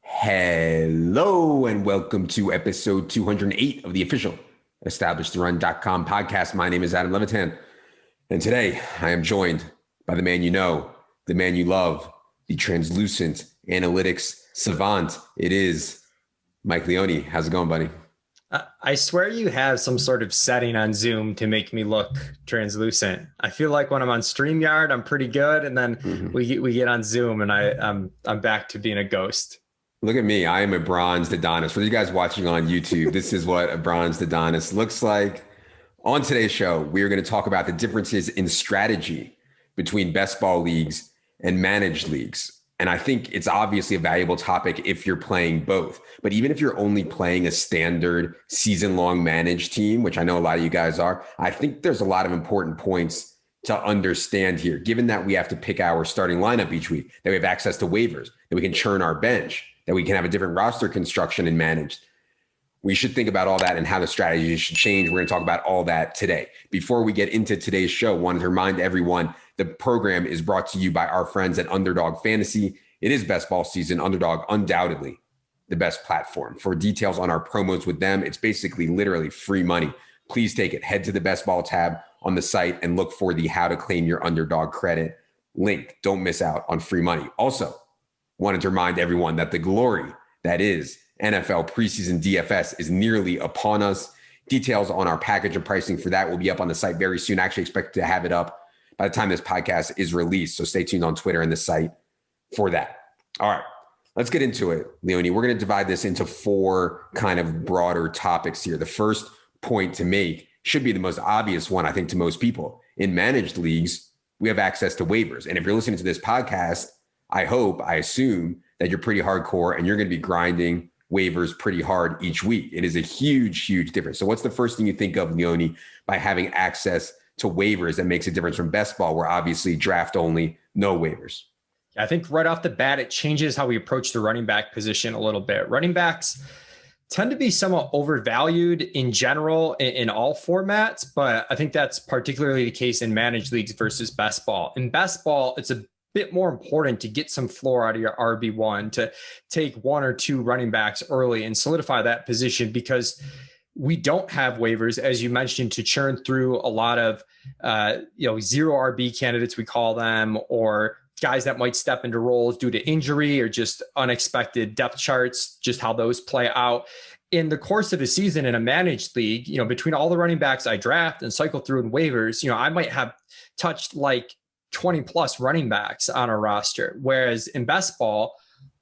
Hello and welcome to episode 208 of the official EstablishTheRun.com podcast. My name is Adam Levitan, and today I am joined by the man you know, the man you love, the translucent analytics savant. It is Mike Leone. How's it going, buddy? I swear you have some sort of setting on Zoom to make me look translucent. I feel like when I'm on StreamYard, I'm pretty good, and then we get on Zoom, and I'm back to being a ghost. Look at me. I am a bronzed Adonis. For you guys watching on YouTube, this is what a bronzed Adonis looks like. On today's show, we are going to talk about the differences in strategy between best ball leagues and managed leagues. And I think it's obviously a valuable topic if you're playing both. But even if you're only playing a standard season-long managed team, which I know a lot of you guys are, I think there's a lot of important points to understand here, given that we have to pick our starting lineup each week, that we have access to waivers, that we can churn our bench, that we can have a different roster construction and managed. We should think about all that and how the strategy should change. We're going to talk about all that today. Before we get into today's show, I wanted to remind everyone the program is brought to you by our friends at Underdog Fantasy. It is best ball season. Underdog, undoubtedly the best platform. For details on our promos with them, it's basically literally free money. Please take it. Head to the best ball tab on the site and look for the how to claim your Underdog credit link. Don't miss out on free money. Also, wanted to remind everyone that the glory that is NFL preseason DFS is nearly upon us. Details on our package and pricing for that will be up on the site very soon. I actually expect to have it up by the time this podcast is released. So stay tuned on Twitter and the site for that. All right, let's get into it, Leone. We're going to divide this into four kind of broader topics here. The first point to make should be the most obvious one, I think, to most people. In managed leagues, we have access to waivers. And if you're listening to this podcast, I assume that you're pretty hardcore and you're going to be grinding waivers pretty hard each week. It is a huge, huge difference. So what's the first thing you think of, Leone, by having access to waivers that makes a difference from best ball, where obviously draft only, no waivers? I think right off the bat, it changes how we approach the running back position a little bit. Running backs tend to be somewhat overvalued in general in all formats, but I think that's particularly the case in managed leagues versus best ball. In best ball, it's a bit more important to get some floor out of your RB1, to take one or two running backs early and solidify that position, because we don't have waivers, as you mentioned, to churn through a lot of zero RB candidates, we call them, or guys that might step into roles due to injury or just unexpected depth charts, just how those play out. In the course of a season in a managed league, between all the running backs I draft and cycle through in waivers, I might have touched like 20 plus running backs on a roster. Whereas in best ball,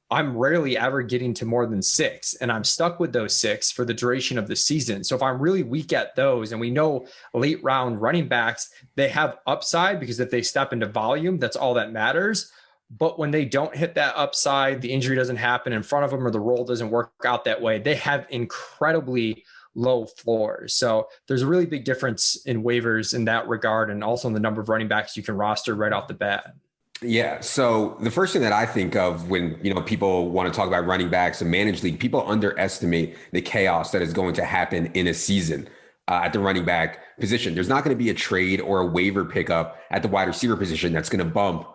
I'm rarely ever getting to more than 6, and I'm stuck with those 6 for the duration of the season. So if I'm really weak at those, and we know late round running backs, they have upside because if they step into volume, that's all that matters. But when they don't hit that upside, the injury doesn't happen in front of them or the role doesn't work out that way, they have incredibly low floors. So there's a really big difference in waivers in that regard, and also in the number of running backs you can roster right off the bat. Yeah. So the first thing that I think of when, people want to talk about running backs and managed league, people underestimate the chaos that is going to happen in a season at the running back position. There's not going to be a trade or a waiver pickup at the wide receiver position that's going to bump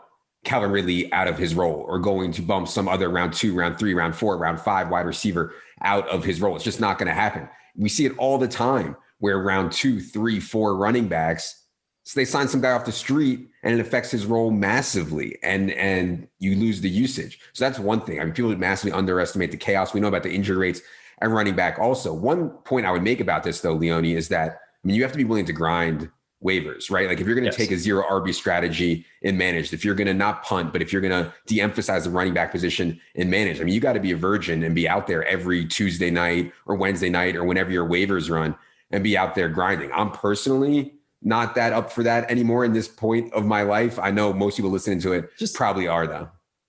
Calvin Ridley out of his role, or going to bump some other round 2, round 3, round 4, round 5 wide receiver out of his role. It's just not going to happen. We see it all the time where round 2, 3, 4 running backs, so they sign some guy off the street and it affects his role massively, and you lose the usage. So that's one thing. I mean, people massively underestimate the chaos. We know about the injury rates at running back also. One point I would make about this, though, Leone, is that, you have to be willing to grind waivers, right? Like if you're going to take a zero RB strategy in managed, if you're going to not punt, but if you're going to de-emphasize the running back position in managed, you got to be a virgin and be out there every Tuesday night or Wednesday night or whenever your waivers run and be out there grinding. I'm personally not that up for that anymore in this point of my life. I know most people listening to it just probably are, though.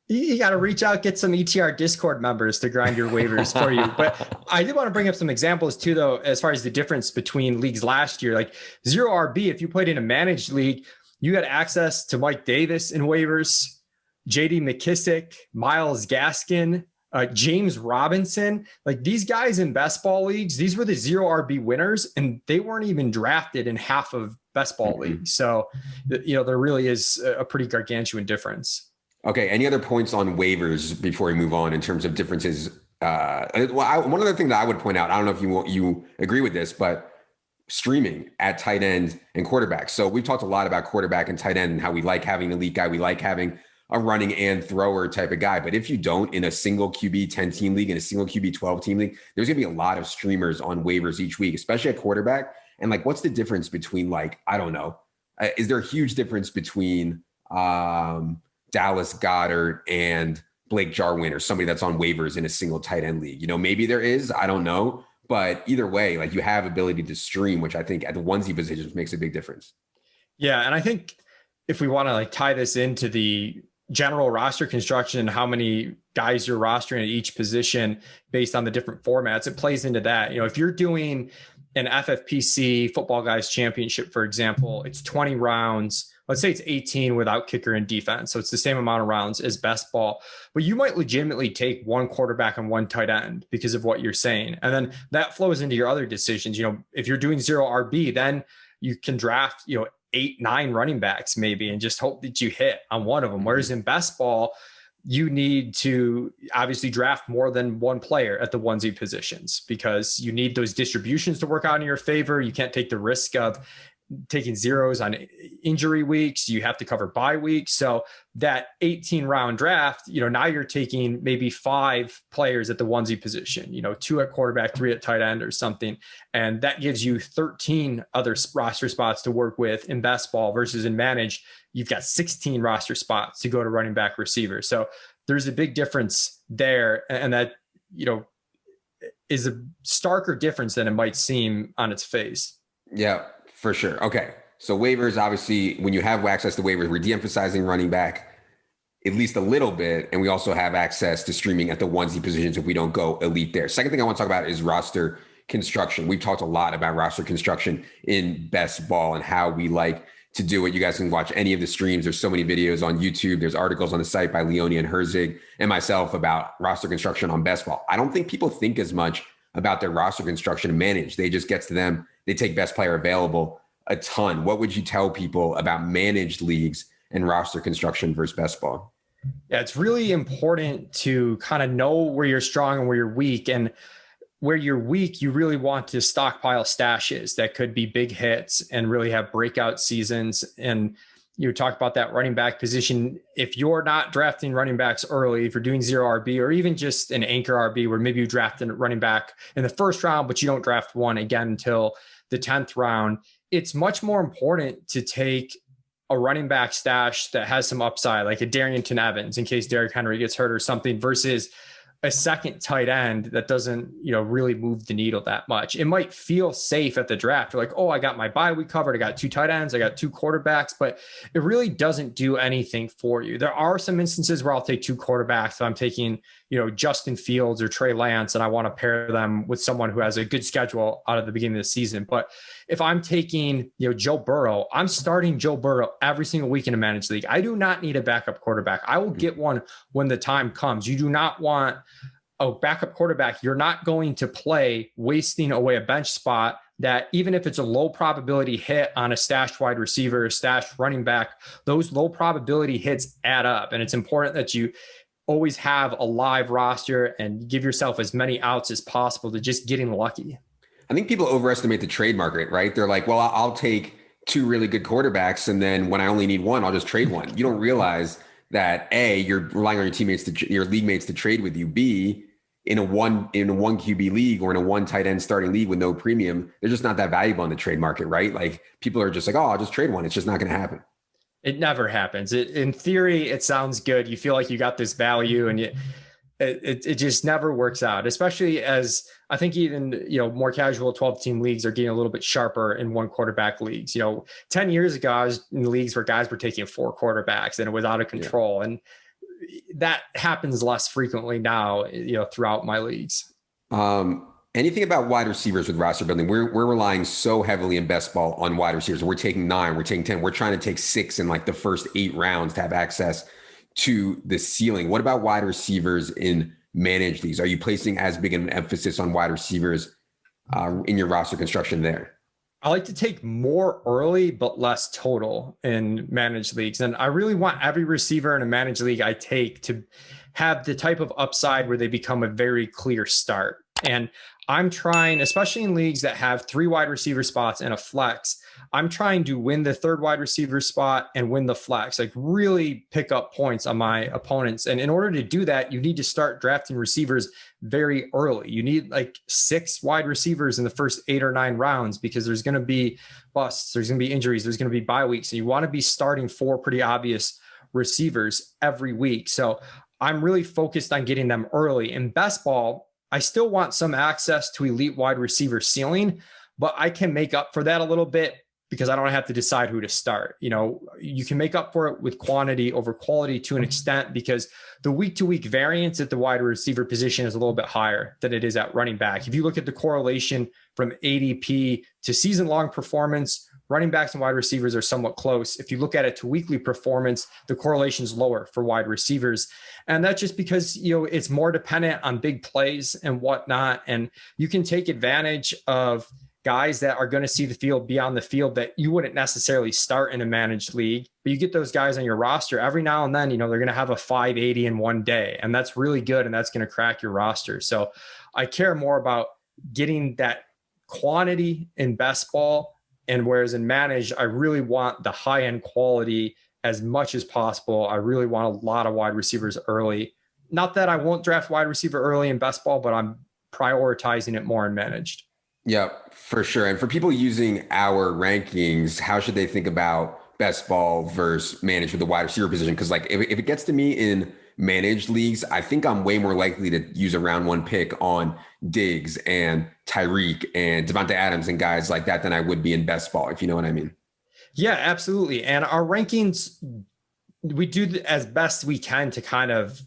You got to reach out, get some ETR Discord members to grind your waivers for you. But I did want to bring up some examples too, though, as far as the difference between leagues last year. Like zero RB, if you played in a managed league, you had access to Mike Davis in waivers, JD McKissick, Myles Gaskin, James Robinson. Like these guys in best ball leagues, these were the zero RB winners, and they weren't even drafted in half of best ball leagues. So, there really is a pretty gargantuan difference. Okay. Any other points on waivers before we move on in terms of differences? One other thing that I would point out, I don't know if you agree with this, but streaming at tight end and quarterback. So we've talked a lot about quarterback and tight end and how we like having an elite guy. We like having a running and thrower type of guy. But if you don't, in a single QB 10 team league, in a single QB 12 team league, there's gonna be a lot of streamers on waivers each week, especially at quarterback. And like, what's the difference between like, I don't know, is there a huge difference between Dallas Goedert and Blake Jarwin or somebody that's on waivers in a single tight end league? You know, maybe there is, I don't know. But either way, like you have ability to stream, which I think at the onesie positions makes a big difference. Yeah. And I think if we want to like tie this into the general roster construction and how many guys you're rostering at each position based on the different formats, it plays into that. You know, if you're doing an FFPC Football Guys Championship, for example, it's 20 rounds. Let's say it's 18 without kicker and defense. So it's the same amount of rounds as best ball, but you might legitimately take one quarterback and one tight end because of what you're saying. And then that flows into your other decisions. You know, if you're doing 0 RB, then you can draft, 8, 9 running backs maybe, and just hope that you hit on one of them. Whereas in best ball, you need to obviously draft more than one player at the onesie positions because you need those distributions to work out in your favor. You can't take the risk of taking zeros on injury weeks. You have to cover bye weeks. So that 18 round draft, now you're taking maybe 5 players at the onesie position, 2 at quarterback, 3 at tight end or something. And that gives you 13 other roster spots to work with in best ball versus in managed. You've got 16 roster spots to go to running back receiver. So there's a big difference there. And that, is a starker difference than it might seem on its face. Yeah. For sure. Okay. So waivers, obviously, when you have access to waivers, we're de-emphasizing running back at least a little bit. And we also have access to streaming at the onesie positions if we don't go elite there. Second thing I want to talk about is roster construction. We've talked a lot about roster construction in best ball and how we like to do it. You guys can watch any of the streams. There's so many videos on YouTube. There's articles on the site by Leone and Herzig and myself about roster construction on best ball. I don't think people think as much about their roster construction and manage. They just get to them. They take best player available a ton. What would you tell people about managed leagues and roster construction versus best ball? Yeah, it's really important to kind of know where you're strong and where you're weak. And where you're weak, you really want to stockpile stashes that could be big hits and really have breakout seasons. And you talk about that running back position. If you're not drafting running backs early, if you're doing 0 RB or even just an anchor RB where maybe you draft a running back in the first round, but you don't draft one again until the 10th round, it's much more important to take a running back stash that has some upside, like a Darrington Evans in case Derrick Henry gets hurt or something, versus a second tight end that doesn't, really move the needle that much. It might feel safe at the draft. You're like, oh, I got my bye week covered. I got 2 tight ends. I got 2 quarterbacks, but it really doesn't do anything for you. There are some instances where I'll take 2 quarterbacks. So I'm taking, Justin Fields or Trey Lance, and I want to pair them with someone who has a good schedule out of the beginning of the season. But if I'm taking, Joe Burrow, I'm starting Joe Burrow every single week in a managed league. I do not need a backup quarterback. I will get one when the time comes. You do not want a backup quarterback you're not going to play wasting away a bench spot that even if it's a low probability hit on a stashed wide receiver, a stashed running back, those low probability hits add up. And it's important that you always have a live roster and give yourself as many outs as possible to just getting lucky. I think people overestimate the trade market, right? They're like, well, I'll take 2 really good quarterbacks. And then when I only need one, I'll just trade one. You don't realize that A, you're relying on your teammates your league mates to trade with you. B, in a one QB league or in a 1 tight end starting league with no premium, they're just not that valuable in the trade market, right? Like people are just like, oh, I'll just trade one. It's just not going to happen. It never happens. In theory, it sounds good. You feel like you got this value, and it just never works out, especially as I think even, more casual 12-team leagues are getting a little bit sharper in 1 quarterback leagues. 10 years ago, I was in leagues where guys were taking 4 quarterbacks and it was out of control. Yeah. And that happens less frequently now, throughout my leagues. Anything about wide receivers with roster building? We're relying so heavily in best ball on wide receivers. We're taking 9, we're taking 10. We're trying to take 6 in like the first 8 rounds to have access to the ceiling. What about wide receivers in managed leagues? Are you placing as big an emphasis on wide receivers in your roster construction there? I like to take more early, but less total in managed leagues. And I really want every receiver in a managed league I take to have the type of upside where they become a very clear start. And I'm trying, especially in leagues that have 3 wide receiver spots and a flex, I'm trying to win the 3rd wide receiver spot and win the flex, like really pick up points on my opponents. And in order to do that, you need to start drafting receivers very early. You need like 6 wide receivers in the first 8 or 9 rounds, because there's going to be busts, there's going to be injuries, there's going to be bye weeks. And you want to be starting 4 pretty obvious receivers every week. So I'm really focused on getting them early. In best ball, I still want some access to elite wide receiver ceiling, but I can make up for that a little bit because I don't have to decide who to start. You know, you can make up for it with quantity over quality to an extent, because the week to week variance at the wide receiver position is a little bit higher than it is at running back. If you look at the correlation from ADP to season long performance, running backs and wide receivers are somewhat close. If you look at it to weekly performance, the correlation is lower for wide receivers. And that's just because, you know, it's more dependent on big plays and whatnot. And you can take advantage of guys that are going to see the field beyond the field that you wouldn't necessarily start in a managed league, but you get those guys on your roster every now and then. You know, they're going to have a 580 in one day, and that's really good, and that's going to crack your roster. So I care more about getting that quantity in best ball, and whereas in managed, I really want the high end quality as much as possible. I really want a lot of wide receivers early. Not that I won't draft wide receiver early in best ball, but I'm prioritizing it more in managed. Yeah, for sure. And for people using our rankings, how should they think about best ball versus managed with the wide receiver position? Because like if it gets to me in managed leagues, I think I'm way more likely to use a round 1 pick on Diggs and Tyreek and Devontae Adams and guys like that than I would be in best ball, if you know what I mean. Yeah, absolutely. And our rankings, we do as best we can to kind of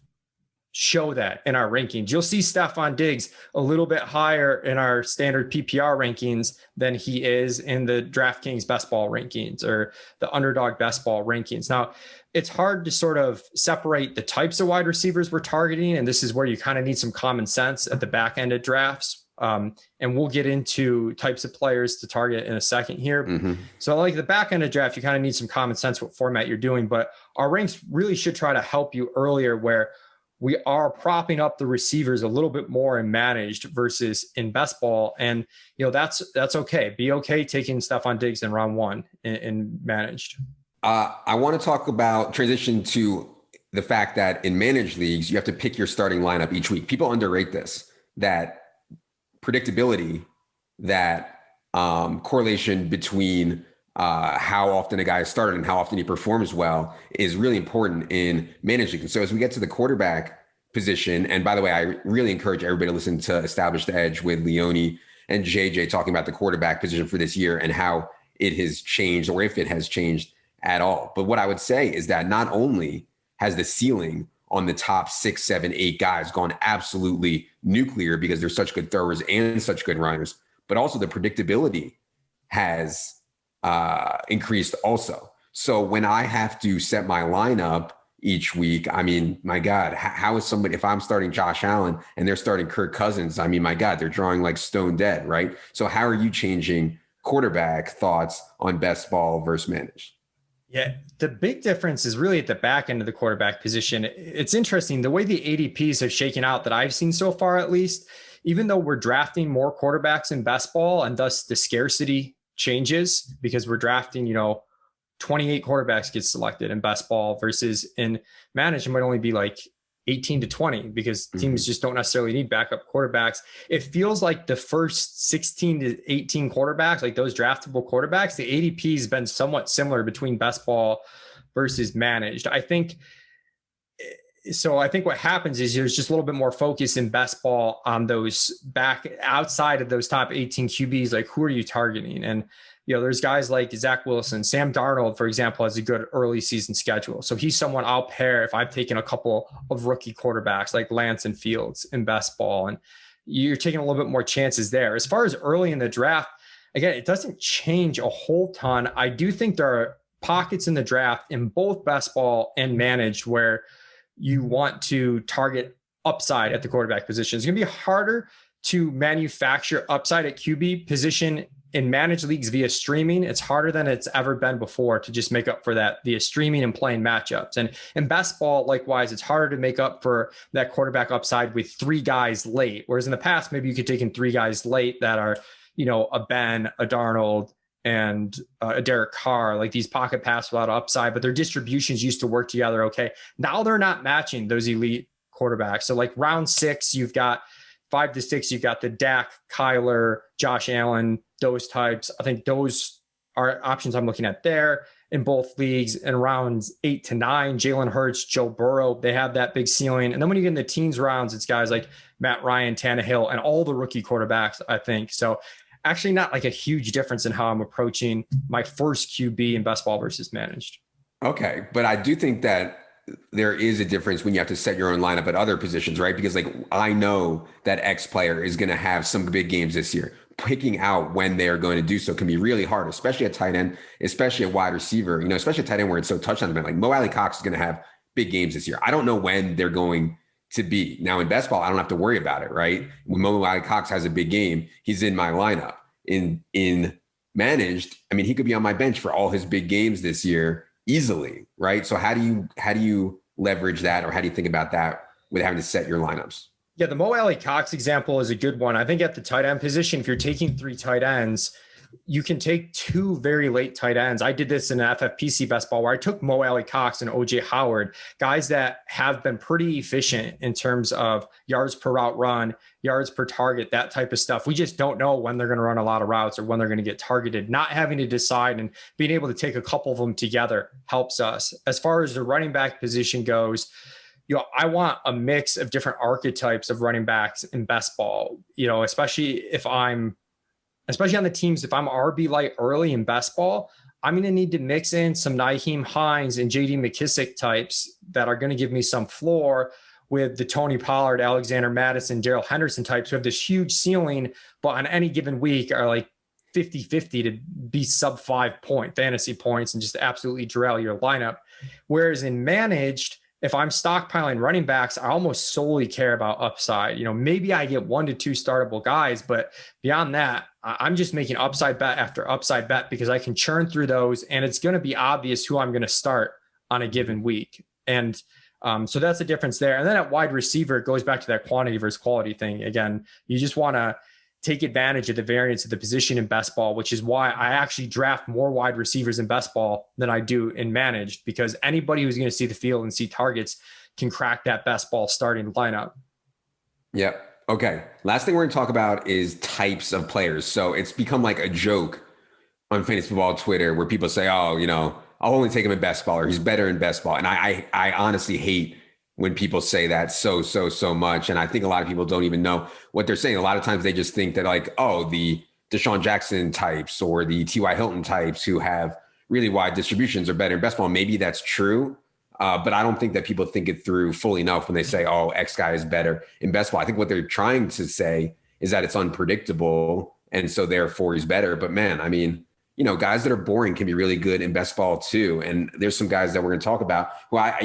show that in our rankings. You'll see Stephon Diggs a little bit higher in our standard PPR rankings than he is in the DraftKings best ball rankings or the underdog best ball rankings. Now, it's hard to sort of separate the types of wide receivers we're targeting. And this is where you kind of need some common sense at the back end of drafts. And we'll get into types of players to target in a second here. Mm-hmm. So like the back end of draft, you kind of need some common sense what format you're doing, but our ranks really should try to help you earlier, where we are propping up the receivers a little bit more in managed versus in best ball. And, you know, that's okay. Be okay taking Stephon Diggs in round 1 in managed. I want to transition to the fact that in managed leagues, you have to pick your starting lineup each week. People underrate this, that predictability, that correlation between how often a guy started and how often he performs well is really important in managing. So as we get to the quarterback position, and by the way, I really encourage everybody to listen to Establish the Edge with Leone and JJ talking about the quarterback position for this year and how it has changed, or if it has changed at all. But what I would say is that not only has the ceiling on the top 6, 7, 8 guys gone absolutely nuclear because they're such good throwers and such good runners, but also the predictability has increased also. So when I have to set my lineup each week, I mean, my God, how is somebody, if I'm starting Josh Allen and they're starting Kirk Cousins, I mean, my God, they're drawing like stone dead, right? So how are you changing quarterback thoughts on best ball versus managed? Yeah, the big difference is really at the back end of the quarterback position. It's interesting the way the ADPs have shaken out that I've seen so far, at least, even though we're drafting more quarterbacks in best ball and thus the scarcity changes because we're drafting, 28 quarterbacks get selected in best ball versus in managed, it might only be like 18 to 20 because teams just don't necessarily need backup quarterbacks. It feels like the first 16 to 18 quarterbacks, like those draftable quarterbacks, the ADP has been somewhat similar between best ball versus managed. I think what happens is there's just a little bit more focus in best ball on those back outside of those top 18 QBs. Like, who are you targeting? And, there's guys like Zach Wilson. Sam Darnold, for example, has a good early season schedule. So he's someone I'll pair if I've taken a couple of rookie quarterbacks like Lance and Fields in best ball. And you're taking a little bit more chances there. As far as early in the draft, again, it doesn't change a whole ton. I do think there are pockets in the draft in both best ball and managed where you want to target upside at the quarterback position. It's going to be harder to manufacture upside at QB position in managed leagues via streaming, it's harder than it's ever been before to just make up for that via streaming and playing matchups. And in best ball, likewise, it's harder to make up for that quarterback upside with 3 guys late. Whereas in the past, maybe you could take in 3 guys late that are, a Ben, a Darnold, and a Derek Carr, like these pocket pass without upside, but their distributions used to work together. Okay. Now they're not matching those elite quarterbacks. So like round 6, you've got 5 to 6, you've got the Dak, Kyler, Josh Allen, those types. I think those are options I'm looking at there in both leagues. In rounds 8 to 9, Jalen Hurts, Joe Burrow, they have that big ceiling. And then when you get in the teens rounds, it's guys like Matt Ryan, Tannehill, and all the rookie quarterbacks, I think. So actually not like a huge difference in how I'm approaching my first QB in best ball versus managed. Okay. But I do think that there is a difference when you have to set your own lineup at other positions, right? Because like I know that X player is going to have some big games this year. Picking out when they are going to do so can be really hard, especially at tight end, especially at wide receiver, especially at tight end where it's so touchdown dependent. Like Mo Alley Cox is going to have big games this year. I don't know when they're going to be. Now in best ball, I don't have to worry about it, right? When Mo Alley Cox has a big game, he's in my lineup. In managed, I mean, he could be on my bench for all his big games this year easily, right? So how do you leverage that, or how do you think about that with having to set your lineups? Yeah, the Mo Alley Cox example is a good one. I think at the tight end position, if you're taking 3 tight ends, you can take 2 very late tight ends. I did this in FFPC best ball where I took Mo Alley Cox and OJ Howard, guys that have been pretty efficient in terms of yards per route run, yards per target, that type of stuff. We just don't know when they're going to run a lot of routes or when they're going to get targeted. Not having to decide and being able to take a couple of them together helps us. As far as the running back position goes, I want a mix of different archetypes of running backs in best ball, especially on the teams, if I'm RB light early in best ball, I'm going to need to mix in some Nyheim Hines and JD McKissick types that are going to give me some floor with the Tony Pollard, Alexander Madison, Darrell Henderson types who have this huge ceiling, but on any given week are like 50-50 to be sub 5 point fantasy points and just absolutely derail your lineup. Whereas in managed, if I'm stockpiling running backs, I almost solely care about upside. Maybe I get 1 to 2 startable guys, but beyond that, I'm just making upside bet after upside bet because I can churn through those and it's going to be obvious who I'm going to start on a given week. And so that's the difference there. And then at wide receiver, it goes back to that quantity versus quality thing. Again, you just want to take advantage of the variance of the position in best ball, which is why I actually draft more wide receivers in best ball than I do in managed, because anybody who's going to see the field and see targets can crack that best ball starting lineup. Yep. Okay. Last thing we're going to talk about is types of players. So it's become like a joke on fantasy football Twitter where people say, oh, I'll only take him in best ball, or he's better in best ball. And I honestly hate when people say that so much. And I think a lot of people don't even know what they're saying. A lot of times they just think that like, oh, the Deshaun Jackson types or the T.Y. Hilton types who have really wide distributions are better in best ball. Maybe that's true. But I don't think that people think it through fully enough when they say, oh, X guy is better in best ball. I think what they're trying to say is that it's unpredictable. And so therefore he's better. But man, I mean, guys that are boring can be really good in best ball too. And there's some guys that we're going to talk about who I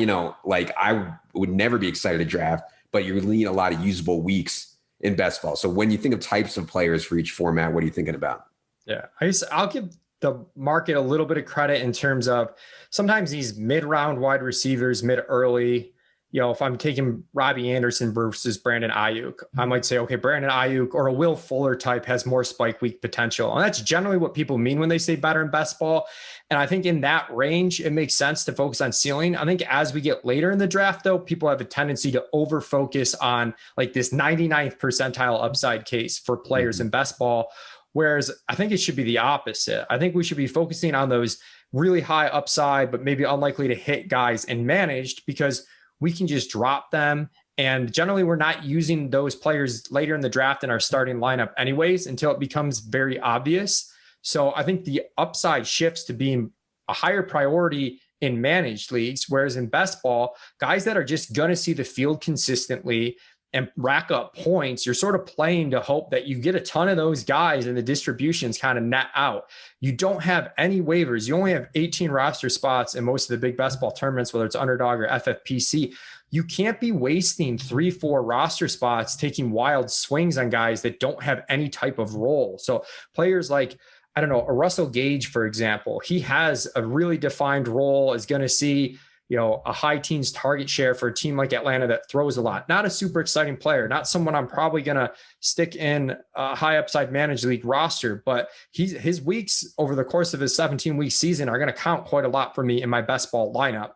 would never be excited to draft, but you need a lot of usable weeks in best ball. So when you think of types of players for each format, what are you thinking about? Yeah, I'll give the market a little bit of credit in terms of sometimes these mid-round wide receivers, mid-early, if I'm taking Robbie Anderson versus Brandon Ayuk, I might say, okay, Brandon Ayuk or a Will Fuller type has more spike week potential. And that's generally what people mean when they say better in best ball. And I think in that range, it makes sense to focus on ceiling. I think as we get later in the draft, though, people have a tendency to over focus on like this 99th percentile upside case for players in best ball. Whereas I think it should be the opposite. I think we should be focusing on those really high upside, but maybe unlikely to hit guys in managed, because we can just drop them. And generally we're not using those players later in the draft in our starting lineup anyways, until it becomes very obvious. So I think the upside shifts to being a higher priority in managed leagues, whereas in best ball, guys that are just going to see the field consistently and rack up points, you're sort of playing to hope that you get a ton of those guys and the distributions kind of net out. You don't have any waivers. You only have 18 roster spots in most of the big best ball tournaments, whether it's underdog or FFPC. You can't be wasting 3-4 roster spots taking wild swings on guys that don't have any type of role. So players like I don't know, a Russell Gage, for example, he has a really defined role, is going to see, a high teens target share for a team like Atlanta that throws a lot. Not a super exciting player, not someone I'm probably going to stick in a high upside managed league roster, but his weeks over the course of his 17-week season are going to count quite a lot for me in my best ball lineup.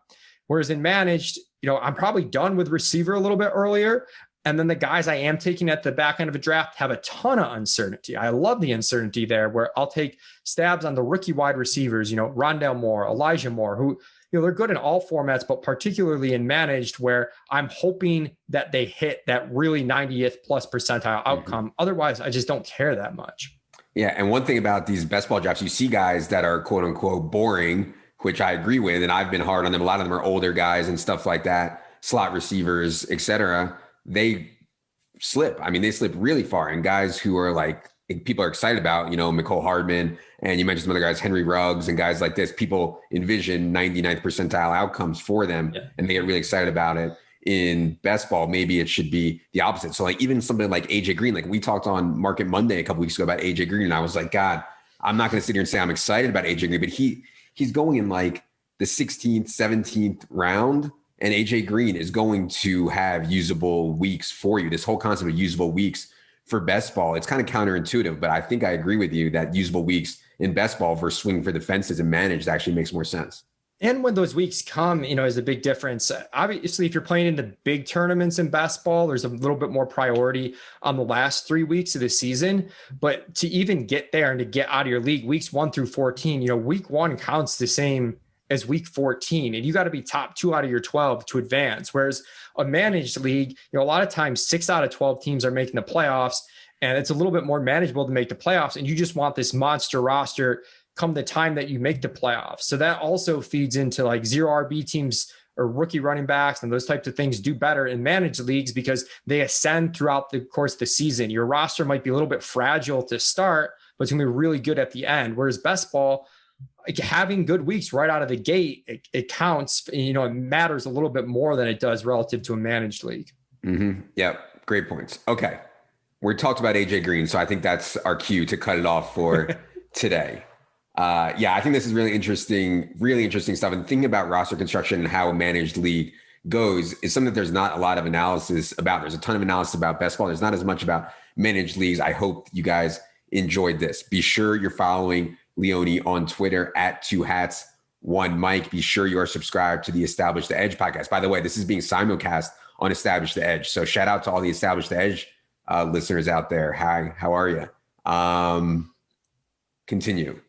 Whereas in managed, I'm probably done with receiver a little bit earlier. And then the guys I am taking at the back end of a draft have a ton of uncertainty. I love the uncertainty there, where I'll take stabs on the rookie wide receivers, Rondale Moore, Elijah Moore, who, they're good in all formats, but particularly in managed, where I'm hoping that they hit that really 90th plus percentile outcome. Mm-hmm. Otherwise, I just don't care that much. Yeah. And one thing about these best ball drafts, you see guys that are quote unquote boring, which I agree with. And I've been hard on them. A lot of them are older guys and stuff like that, slot receivers, et cetera. They slip. I mean, they slip really far. And guys who are like, people are excited about, Mecole Hardman, and you mentioned some other guys, Henry Ruggs and guys like this, people envision 99th percentile outcomes for them. Yeah. And they get really excited about it. In best ball, maybe it should be the opposite. So like even something like AJ Green, like we talked on Market Monday a couple weeks ago about AJ Green. And I was like, God, I'm not going to sit here and say I'm excited about AJ Green, but he's going in like the 16th, 17th round. And AJ Green is going to have usable weeks for you. This whole concept of usable weeks for best ball, it's kind of counterintuitive, but I think I agree with you that usable weeks in best ball versus swing for the fences and managed actually makes more sense. And when those weeks come, is a big difference. Obviously, if you're playing in the big tournaments in best ball, there's a little bit more priority on the last 3 weeks of the season. But to even get there and to get out of your league, weeks 1 through 14, week 1 counts the same as week 14, and you got to be top 2 out of your 12 to advance. Whereas a managed league, a lot of times 6 out of 12 teams are making the playoffs, and it's a little bit more manageable to make the playoffs. And you just want this monster roster come the time that you make the playoffs. So that also feeds into like 0 RB teams or rookie running backs and those types of things do better in managed leagues because they ascend throughout the course of the season. Your roster might be a little bit fragile to start, but it's going to be really good at the end. Whereas best ball, like having good weeks right out of the gate, it counts, it matters a little bit more than it does relative to a managed league. Mm-hmm. Yeah. Great points. Okay. We talked about AJ Green. So I think that's our cue to cut it off for today. I think this is really interesting stuff. And thinking about roster construction and how a managed league goes is something that there's not a lot of analysis about. There's a ton of analysis about best ball. There's not as much about managed leagues. I hope you guys enjoyed this. Be sure you're following Leone on Twitter at 2hats1mic. Be sure you are subscribed to the Establish the Edge podcast. By the way, this is being simulcast on Establish the Edge. So shout out to all the Establish the Edge listeners out there. Hi, how are you? Continue.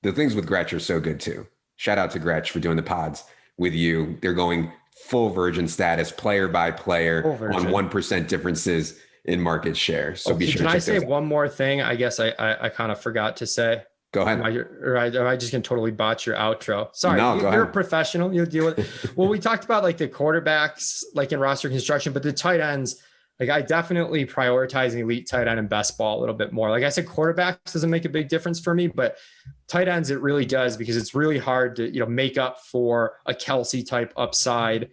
The things with Gretch are so good too. Shout out to Gretch for doing the pods with you. They're going full virgin status, player by player on 1% differences in market share. So be sure to check those out. Can I say one more thing? I guess I kind of forgot to say. Go ahead. Am I just going to totally botch your outro? Sorry, no, you're a professional. You'll deal with it. Well, we talked about like the quarterbacks, like in roster construction, but the tight ends, like I definitely prioritize an elite tight end in best ball a little bit more. Like I said, quarterbacks doesn't make a big difference for me, but tight ends, it really does because it's really hard to, make up for a Kelsey type upside,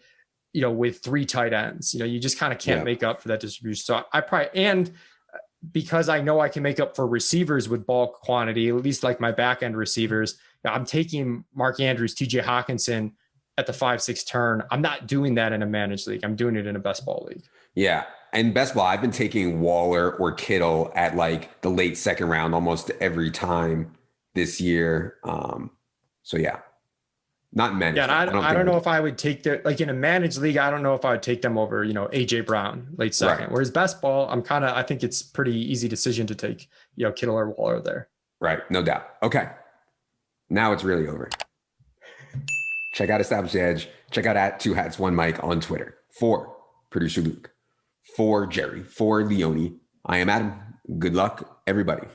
with 3 tight ends. You just kind of can't make up for that distribution. So and because I know I can make up for receivers with bulk quantity, at least like my back end receivers, I'm taking Mark Andrews, TJ Hawkinson at the 5-6 turn. I'm not doing that in a managed league. I'm doing it in a best ball league. Yeah. And best ball, I've been taking Waller or Kittle at like the late second round almost every time this year. So yeah, not managed. Yeah, and I don't know if I would take like in a managed league. I don't know if I would take them over, AJ Brown late second. Right. Whereas best ball, I think it's pretty easy decision to take, Kittle or Waller there. Right, no doubt. Okay, now it's really over. Check out Establish the Edge. Check out at 2hats1mic on Twitter. For producer Luke, for Jerry, for Leone, I am Adam. Good luck, everybody.